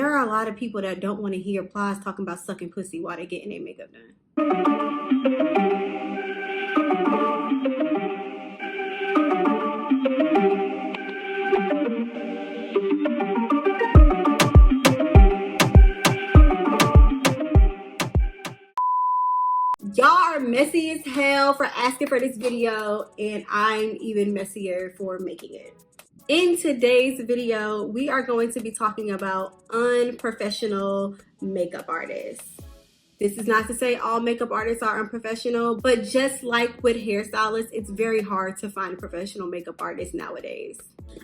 there are a lot of people that don't want to hear plies talking about sucking pussy while they're getting their makeup done. Y'all are messy as hell for asking for this video, and I'm even messier for making it. In today's video, we are going to be talking about unprofessional makeup artists. This is not to say all makeup artists are unprofessional, but just like with hairstylists, it's very hard to find professional makeup artists nowadays.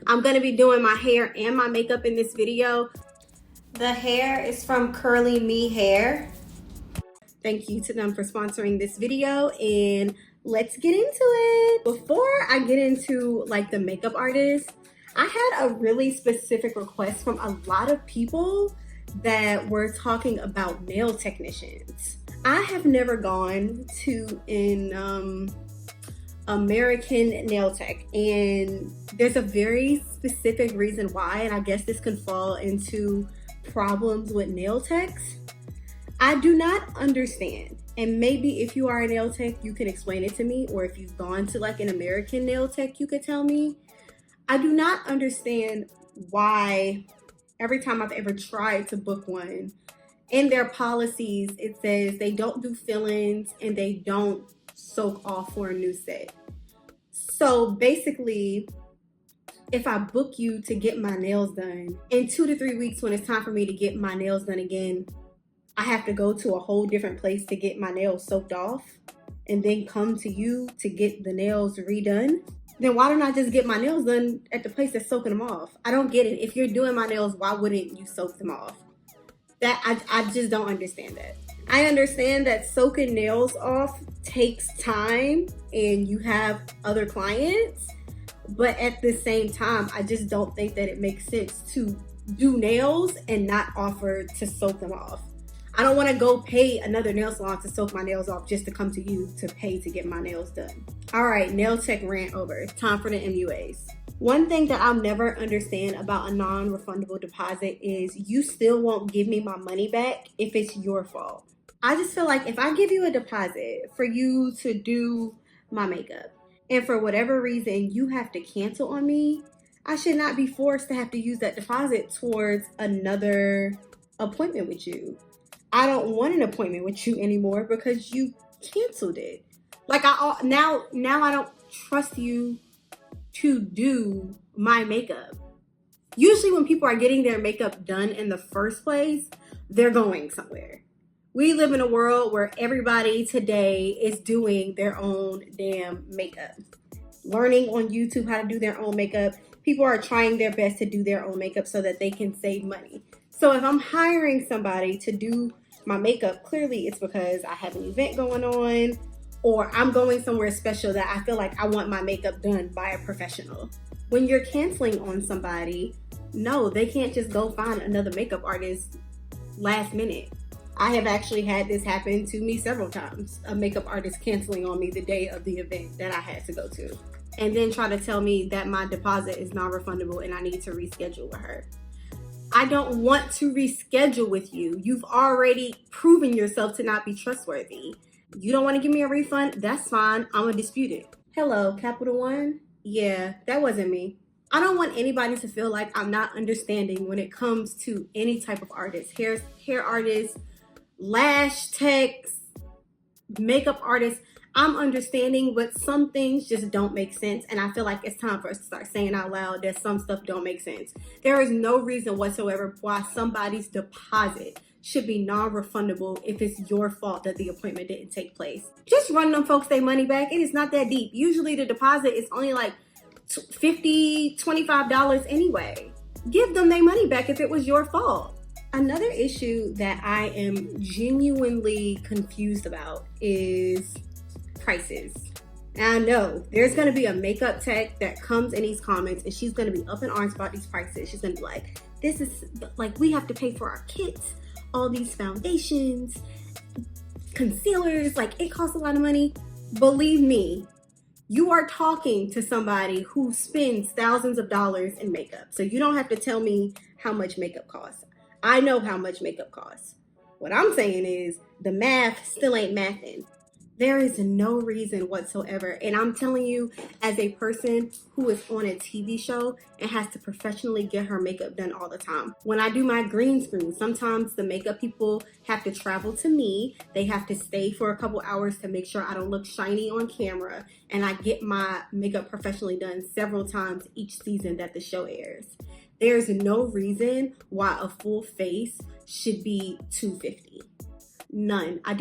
I'm going to be doing my hair and my makeup in this video. The hair is from Curlyme hair. Thank you to them for sponsoring this video, and let's get into it. Before I get into like the makeup artist, I had a really specific request from a lot of people that were talking about nail technicians. I have never gone to an American nail tech, and there's a very specific reason why, and I guess this can fall into problems with nail techs. I do not understand, and maybe if you are a nail tech, you can explain it to me, or if you've gone to like an American nail tech, you could tell me. I do not understand why every time I've ever tried to book one, in their policies, it says they don't do fill-ins and they don't soak off for a new set. So basically, if I book you to get my nails done, in 2 to 3 weeks when it's time for me to get my nails done again, I have to go to a whole different place to get my nails soaked off and then come to you to get the nails redone. Then why don't I just get my nails done at the place that's soaking them off? I don't get it. If you're doing my nails, why wouldn't you soak them off? I just don't understand that. I understand that soaking nails off takes time and you have other clients, but at the same time, I just don't think that it makes sense to do nails and not offer to soak them off. I don't want to go pay another nail salon to soak my nails off just to come to you to pay to get my nails done. All right, nail tech rant over. Time for the MUAs. One thing that I'll never understand about a non-refundable deposit is you still won't give me my money back if it's your fault. I just feel like if I give you a deposit for you to do my makeup, and for whatever reason you have to cancel on me, I should not be forced to have to use that deposit towards another appointment with you. I don't want an appointment with you anymore because you canceled it. Like now I don't trust you to do my makeup. Usually when people are getting their makeup done in the first place, they're going somewhere. We live in a world where everybody today is doing their own damn makeup. Learning on YouTube how to do their own makeup. People are trying their best to do their own makeup so that they can save money. So if I'm hiring somebody to do my makeup, clearly it's because I have an event going on or I'm going somewhere special that I feel like I want my makeup done by a professional. When you're canceling on somebody, no, they can't just go find another makeup artist last minute. I have actually had this happen to me several times. A makeup artist canceling on me the day of the event that I had to go to, and then try to tell me that my deposit is non-refundable and I need to reschedule with her. I don't want to reschedule with you. You've already proven yourself to not be trustworthy. You don't want to give me a refund? That's fine. I'm going to dispute it. Hello, Capital One? Yeah, that wasn't me. I don't want anybody to feel like I'm not understanding when it comes to any type of artist. Hair artists, lash techs, makeup artists. I'm understanding, but some things just don't make sense. And I feel like it's time for us to start saying out loud that some stuff don't make sense. There is no reason whatsoever why somebody's deposit should be non-refundable if it's your fault that the appointment didn't take place. Just run them folks their money back. It is not that deep. Usually the deposit is only like $50, $25 anyway. Give them their money back if it was your fault. Another issue that I am genuinely confused about is prices. And I know there's going to be a makeup tech that comes in these comments and she's going to be up in arms about these prices. She's going to be like, this is like, we have to pay for our kits, all these foundations, concealers, like it costs a lot of money. Believe me, you are talking to somebody who spends thousands of dollars in makeup. So you don't have to tell me how much makeup costs. I know how much makeup costs. What I'm saying is the math still ain't mathing. There is no reason whatsoever. And I'm telling you, as a person who is on a TV show and has to professionally get her makeup done all the time. When I do my green screen, sometimes the makeup people have to travel to me. They have to stay for a couple hours to make sure I don't look shiny on camera. And I get my makeup professionally done several times each season that the show airs. There's no reason why a full face should be $250. None. I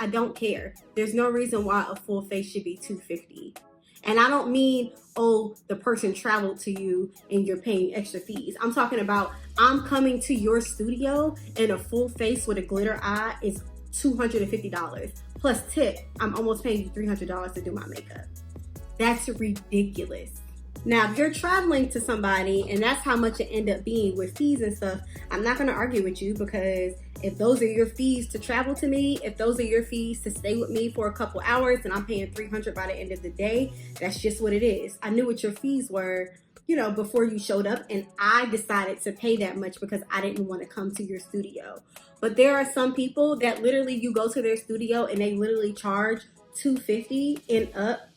don't care. There's no reason why a full face should be $250. And I don't mean, oh, the person traveled to you and you're paying extra fees. I'm talking about, I'm coming to your studio and a full face with a glitter eye is $250. Plus tip, I'm almost paying you $300 to do my makeup. That's ridiculous. Now, if you're traveling to somebody and that's how much it end up being with fees and stuff, I'm not going to argue with you, because if those are your fees to travel to me, if those are your fees to stay with me for a couple hours and I'm paying $300 by the end of the day, that's just what it is. I knew what your fees were, before you showed up, and I decided to pay that much because I didn't want to come to your studio. But there are some people that literally, you go to their studio and they literally charge $250 and up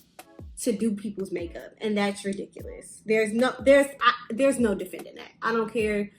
to do people's makeup, and that's ridiculous. There's no defending that. I don't care.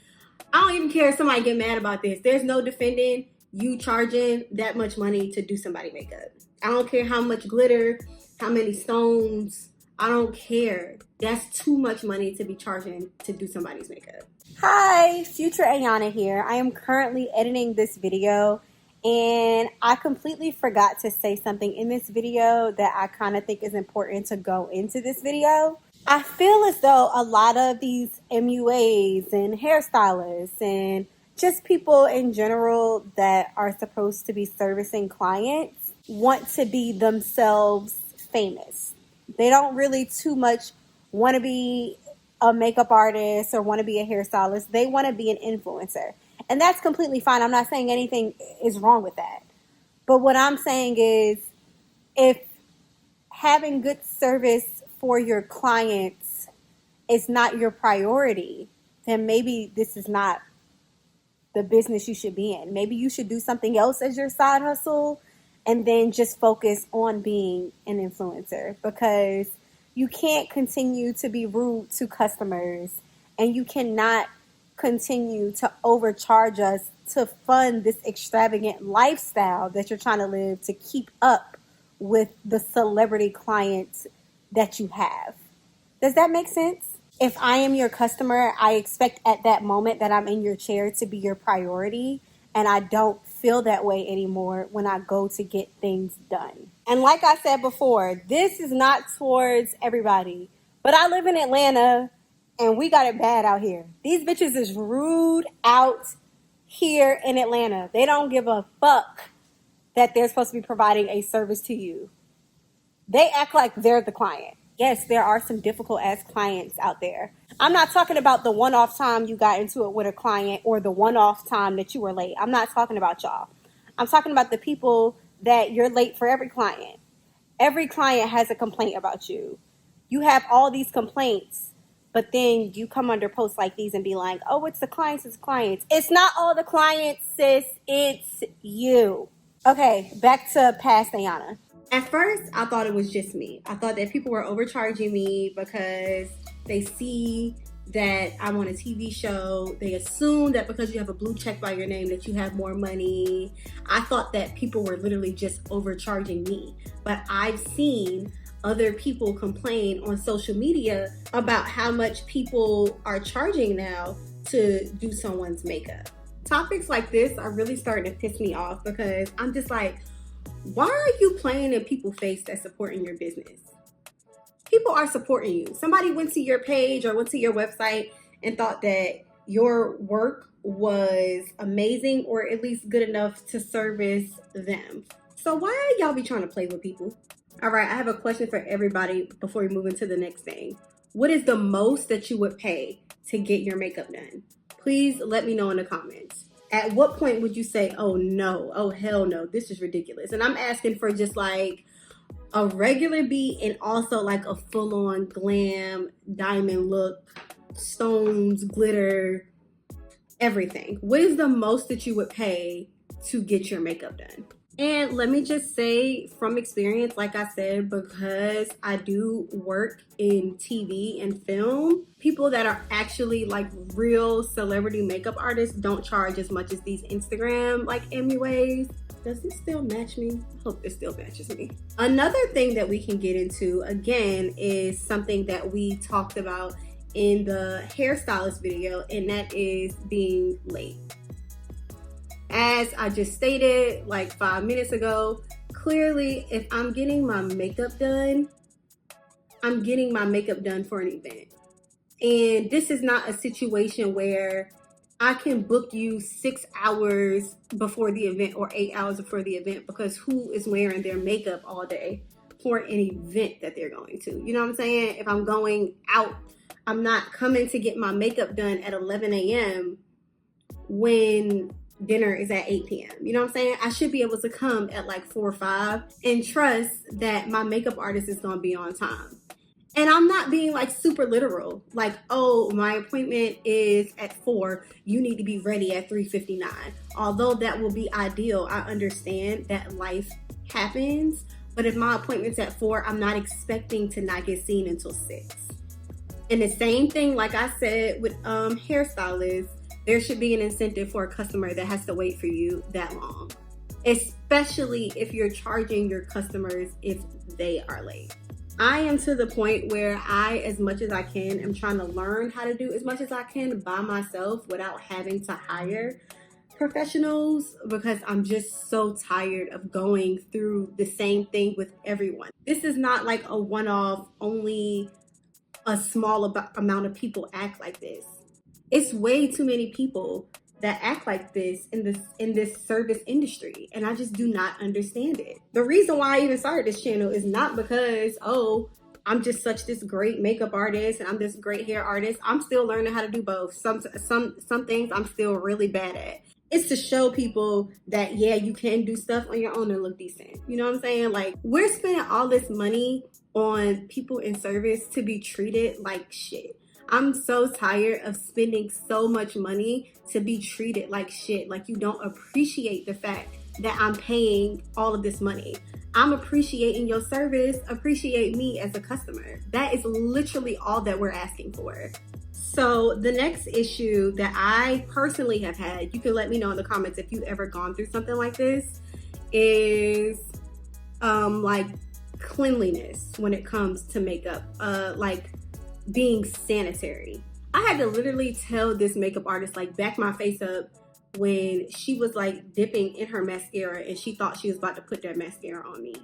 I don't even care if somebody get mad about this. There's no defending you charging that much money to do somebody's makeup. I don't care how much glitter, how many stones. I don't care. That's too much money to be charging to do somebody's makeup. Hi, future Ayana here. I am currently editing this video, and I completely forgot to say something in this video that I kind of think is important to go into this video. I feel as though a lot of these MUAs and hairstylists and just people in general that are supposed to be servicing clients want to be themselves famous. They don't really too much want to be a makeup artist or want to be a hairstylist. They want to be an influencer. And that's completely fine. I'm not saying anything is wrong with that. But what I'm saying is, if having good service for your clients is not your priority, then maybe this is not the business you should be in. Maybe you should do something else as your side hustle and then just focus on being an influencer, because you can't continue to be rude to customers, and you cannot continue to overcharge us to fund this extravagant lifestyle that you're trying to live to keep up with the celebrity clients that you have. Does that make sense? If I am your customer, I expect at that moment that I'm in your chair to be your priority, and I don't feel that way anymore when I go to get things done. And like I said before, this is not towards everybody, but I live in Atlanta and we got it bad out here. These bitches is rude out here in Atlanta. They don't give a fuck that they're supposed to be providing a service to you. They act like they're the client. Yes, there are some difficult ass clients out there. I'm not talking about the one-off time you got into it with a client or the one-off time that you were late. I'm not talking about y'all. I'm talking about the people that you're late for every client. Every client has a complaint about you. You have all these complaints, but then you come under posts like these and be like, oh, it's the clients, it's clients. It's not all the clients, sis. It's you. Okay, back to past Ayana. At first, I thought it was just me. I thought that people were overcharging me because they see that I'm on a TV show. They assume that because you have a blue check by your name that you have more money. I thought that people were literally just overcharging me. But I've seen other people complain on social media about how much people are charging now to do someone's makeup. Topics like this are really starting to piss me off, because I'm just like, why are you playing in people's face that's supporting your business? People are supporting you. Somebody went to your page or went to your website and thought that your work was amazing, or at least good enough to service them. So why y'all be trying to play with people? All right, I have a question for everybody before we move into the next thing. What is the most that you would pay to get your makeup done? Please let me know in the comments. At what point would you say, oh no, oh hell no, this is ridiculous? And I'm asking for just like a regular beat and also like a full-on glam, diamond look, stones, glitter, everything. What is the most that you would pay to get your makeup done? And let me just say from experience, like I said, because I do work in TV and film, people that are actually like real celebrity makeup artists don't charge as much as these Instagram like MUAs. Does this still match me? I hope this still matches me. Another thing that we can get into, again, is something that we talked about in the hairstylist video, and that is being late. As I just stated like 5 minutes ago, clearly if I'm getting my makeup done, I'm getting my makeup done for an event. And this is not a situation where I can book you 6 hours before the event or 8 hours before the event, because who is wearing their makeup all day for an event that they're going to? You know what I'm saying? If I'm going out, I'm not coming to get my makeup done at 11 a.m. when dinner is at 8 p.m. You know what I'm saying? I should be able to come at like 4 or 5 and trust that my makeup artist is gonna be on time. And I'm not being like super literal, like, oh, my appointment is at 4, you need to be ready at 3:59. Although that will be ideal, I understand that life happens, but if my appointment's at 4, I'm not expecting to not get seen until 6. And the same thing, like I said, with hairstylists, there should be an incentive for a customer that has to wait for you that long, especially if you're charging your customers if they are late. I am to the point where I, as much as I can, am trying to learn how to do as much as I can by myself without having to hire professionals, because I'm just so tired of going through the same thing with everyone. This is not like a one-off, only a small amount of people act like this. It's way too many people that act like this in this service industry, and I just do not understand it. The reason why I even started this channel is not because, oh, I'm just such this great makeup artist and I'm this great hair artist. I'm still learning how to do both. Some things I'm still really bad at. It's to show people that, yeah, you can do stuff on your own and look decent. You know what I'm saying? Like, we're spending all this money on people in service to be treated like shit. I'm so tired of spending so much money to be treated like shit. Like, you don't appreciate the fact that I'm paying all of this money. I'm appreciating your service. Appreciate me as a customer. That is literally all that we're asking for. So the next issue that I personally have had, you can let me know in the comments if you've ever gone through something like this, is like cleanliness when it comes to makeup. Like being sanitary. I had to literally tell this makeup artist, like, back my face up when she was like dipping in her mascara and she thought she was about to put that mascara on me.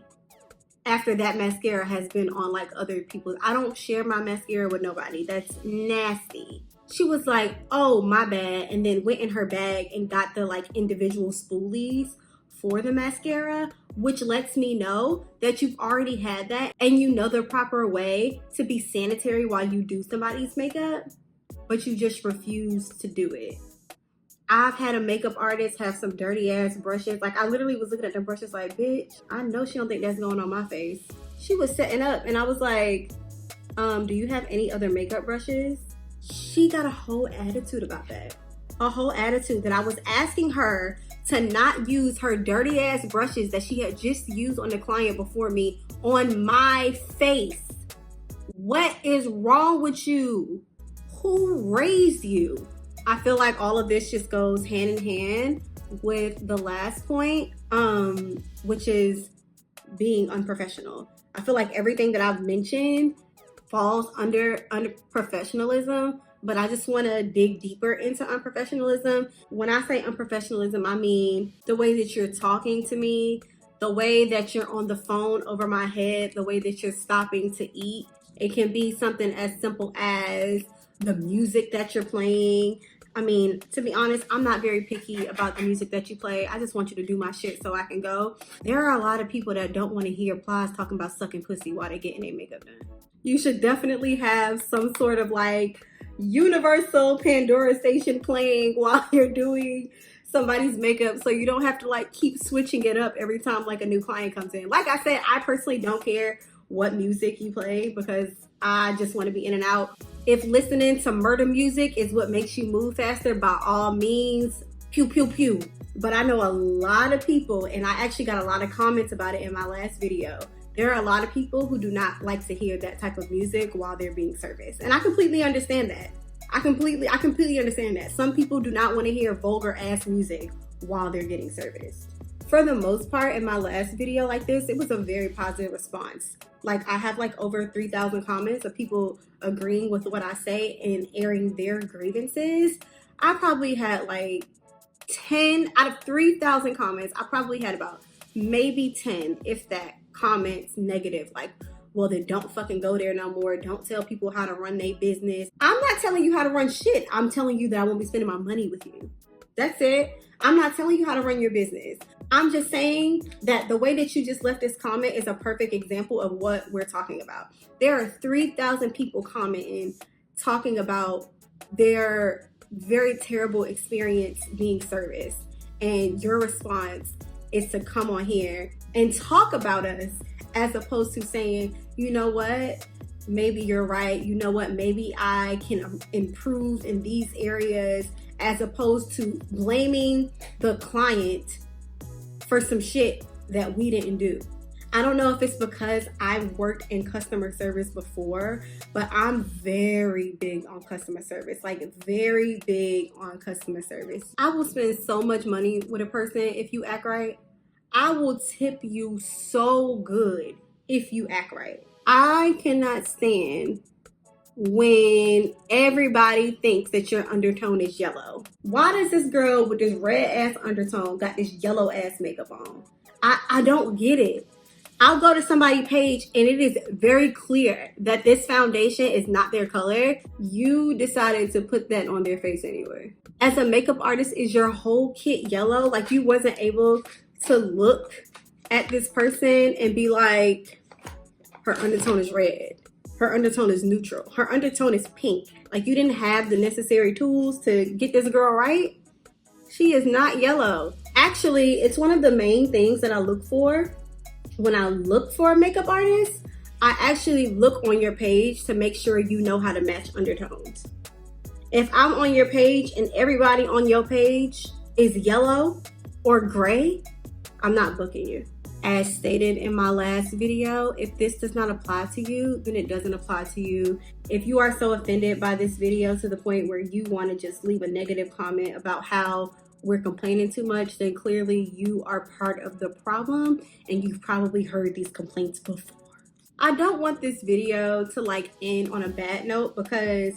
After that mascara has been on like other people. I don't share my mascara with nobody. That's nasty. She was like, oh, my bad, and then went in her bag and got the like individual spoolies for the mascara, which lets me know that you've already had that and you know the proper way to be sanitary while you do somebody's makeup, but you just refuse to do it. I've had a makeup artist have some dirty ass brushes. Like, I literally was looking at the brushes like, bitch, I know she don't think that's going on my face. She was setting up and I was like, do you have any other makeup brushes? She got a whole attitude about that. A whole attitude that I was asking her to not use her dirty ass brushes that she had just used on the client before me on my face. What is wrong with you? Who raised you? I feel like all of this just goes hand in hand with the last point, which is being unprofessional. I feel like everything that I've mentioned falls under unprofessionalism, but I just want to dig deeper into unprofessionalism. When I say unprofessionalism, I mean the way that you're talking to me, the way that you're on the phone over my head, the way that you're stopping to eat. It can be something as simple as the music that you're playing. I mean, to be honest, I'm not very picky about the music that you play. I just want you to do my shit so I can go. There are a lot of people that don't want to hear Plies talking about sucking pussy while they're getting their makeup done. You should definitely have some sort of like universal Pandora station playing while you're doing somebody's makeup, so you don't have to like keep switching it up every time like a new client comes in. Like I said, I personally don't care what music you play because I just want to be in and out. If listening to murder music is what makes you move faster, by all means, pew, pew, pew. But I know a lot of people, and I actually got a lot of comments about it in my last video. There are a lot of people who do not like to hear that type of music while they're being serviced. And I completely understand that. I completely understand that. Some people do not want to hear vulgar ass music while they're getting serviced. For the most part, in my last video like this, it was a very positive response. Like, I have like over 3,000 comments of people agreeing with what I say and airing their grievances. I probably had like 10 out of 3,000 comments. I probably had about maybe 10, if that, comments negative, like, well, then don't fucking go there no more. Don't tell people how to run their business. I'm not telling you how to run shit. I'm telling you that I won't be spending my money with you. That's it. I'm not telling you how to run your business. I'm just saying that the way that you just left this comment is a perfect example of what we're talking about. There are 3,000 people commenting, talking about their very terrible experience being serviced. And your response is to come on here and talk about us, as opposed to saying, you know what, maybe you're right. You know what, maybe I can improve in these areas, as opposed to blaming the client for some shit that we didn't do. I don't know if it's because I've worked in customer service before, but I'm very big on customer service, like very big on customer service. I will spend so much money with a person if you act right. I will tip you so good if you act right. I cannot stand when everybody thinks that your undertone is yellow. Why does this girl with this red ass undertone got this yellow ass makeup on? I don't get it. I'll go to somebody's page and it is very clear that this foundation is not their color. You decided to put that on their face anyway. As a makeup artist, is your whole kit yellow? Like, you wasn't able to look at this person and be like, her undertone is red. Her undertone is neutral. Her undertone is pink. Like, you didn't have the necessary tools to get this girl right. She is not yellow. Actually, it's one of the main things that I look for when I look for a makeup artist. I actually look on your page to make sure you know how to match undertones. If I'm on your page and everybody on your page is yellow or gray, I'm not booking you. As stated in my last video, if this does not apply to you, then it doesn't apply to you. If you are so offended by this video to the point where you want to just leave a negative comment about how we're complaining too much, then clearly you are part of the problem and you've probably heard these complaints before. I don't want this video to like end on a bad note, because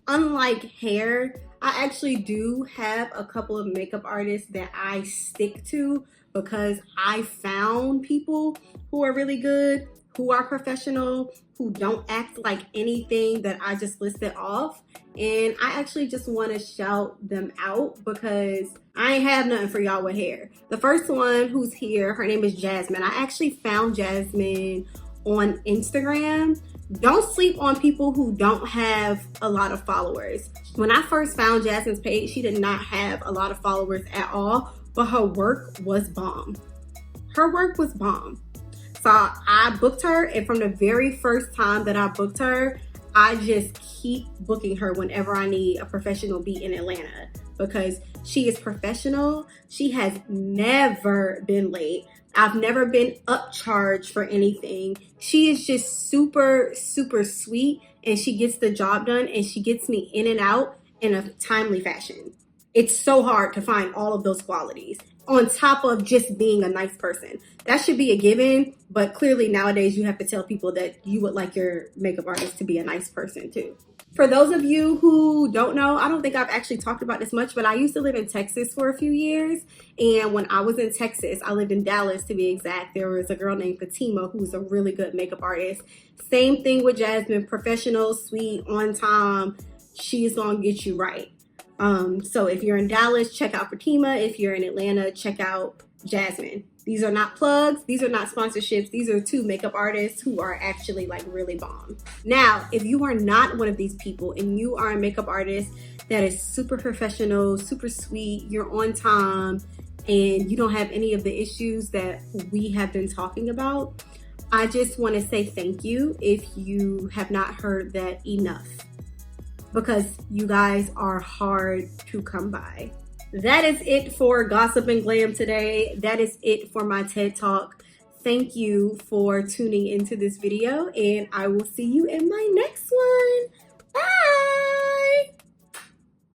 unlike hair, I actually do have a couple of makeup artists that I stick to, because I found people who are really good, who are professional, who don't act like anything that I just listed off. And I actually just want to shout them out, because I ain't have nothing for y'all with hair. The first one who's here, her name is Jasmine. I actually found Jasmine on Instagram. Don't sleep on people who don't have a lot of followers. When I first found Jasmine's page, she did not have a lot of followers at all, but her work was bomb. Her work was bomb. So I booked her, and from the very first time that I booked her, I just keep booking her whenever I need a professional beat in Atlanta, because she is professional. She has never been late. I've never been upcharged for anything. She is just super, super sweet, and she gets the job done, and she gets me in and out in a timely fashion. It's so hard to find all of those qualities on top of just being a nice person. That should be a given, but clearly nowadays you have to tell people that you would like your makeup artist to be a nice person too. For those of you who don't know, I don't think I've actually talked about this much, but I used to live in Texas for a few years. And when I was in Texas, I lived in Dallas to be exact, there was a girl named Fatima who was a really good makeup artist. Same thing with Jasmine, professional, sweet, on time. She's gonna get you right. So if you're in Dallas, check out Fatima. If you're in Atlanta, check out Jasmine. These are not plugs. These are not sponsorships. These are two makeup artists who are actually like really bomb. Now, if you are not one of these people and you are a makeup artist that is super professional, super sweet, you're on time, and you don't have any of the issues that we have been talking about, I just want to say thank you if you have not heard that enough, because you guys are hard to come by. That is it for Gossip and Glam today. That is it for my TED Talk. Thank you for tuning into this video, and I will see you in my next one.